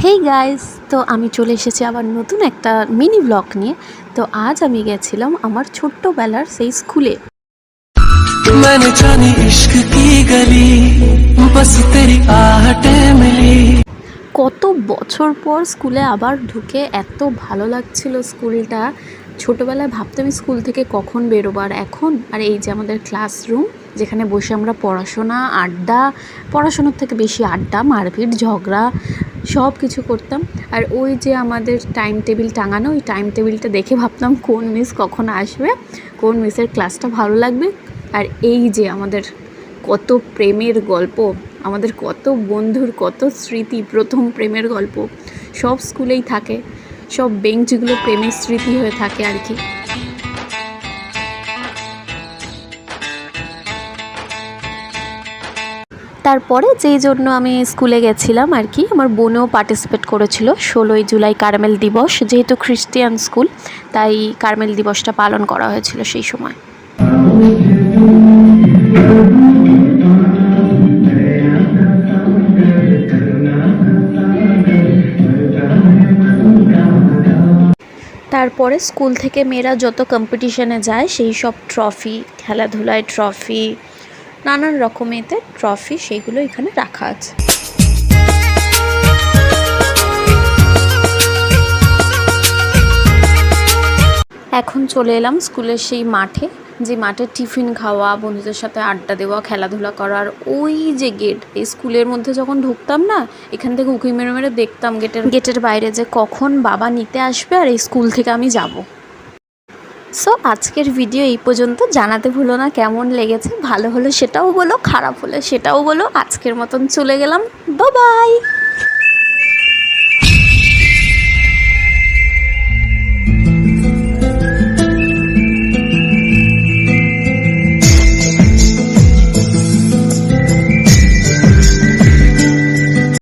Hey guys, তো আমি চলে এসেছি আবার নতুন একটা মিনি ব্লগ নিয়ে। তো আজ আমি গেছিলাম আমার ছোট্টবেলার সেই স্কুলে। কত বছর পর স্কুলে আবার ঢুকে এত ভালো লাগছিল স্কুলটা। ছোটোবেলায় ভাবতাম স্কুল থেকে কখন বেরোবো, আর এখন আর এই যে আমাদের ক্লাসরুম, যেখানে বসে আমরা পড়াশোনার থেকে বেশি আড্ডা, মারপিট, ঝগড়া সব কিছু করতাম। আর ওই যে আমাদের টাইম টেবিল টাঙানো, ওই টাইম টেবিলটা দেখে ভাবতাম কোন মিস কখন আসবে, কোন মিসের ক্লাসটা ভালো লাগবে। আর এই যে আমাদের কত প্রেমের গল্প, আমাদের কত বন্ধুর কত স্মৃতি, প্রথম প্রেমের গল্প সব স্কুলেই থাকে, সব বেঞ্চগুলো প্রেমের স্মৃতি হয়ে থাকে আর কি। তারপরে যেই জন্য আমি স্কুলে গেছিলাম আর কি, আমার বোনও পার্টিসিপেট করেছিল 16ই জুলাই কার্মেল দিবস, যেহেতু খ্রিস্টিয়ান স্কুল তাই কার্মেল দিবসটা পালন করা হয়েছিল সেই সময়। তারপরে স্কুল থেকে মেয়েরা যত কম্পিটিশনে যায় সেই সব ট্রফি, খেলাধুলায় ট্রফি, নানান রকমের ট্রফি, সেইগুলো এখানে রাখা আছে। এখন চলে এলাম স্কুলের সেই মাঠে, যে মাঠে টিফিন খাওয়া, বন্ধুদের সাথে আড্ডা দেওয়া, খেলাধুলা করার। ওই যে গেট, এই স্কুলের মধ্যে যখন ঢুকতাম না, এখান থেকে উঁকি মেরে মেরে দেখতাম গেটের বাইরে যে কখন বাবা নিতে আসবে আর এই স্কুল থেকে আমি যাব। সো আজকের ভিডিও এই পর্যন্ত। জানাতে ভুলো না কেমন লেগেছে, ভালো হলে সেটাও বলো, খারাপ হলে সেটাও বলো। আজকের মতন চলে গেলাম, বাই বাই।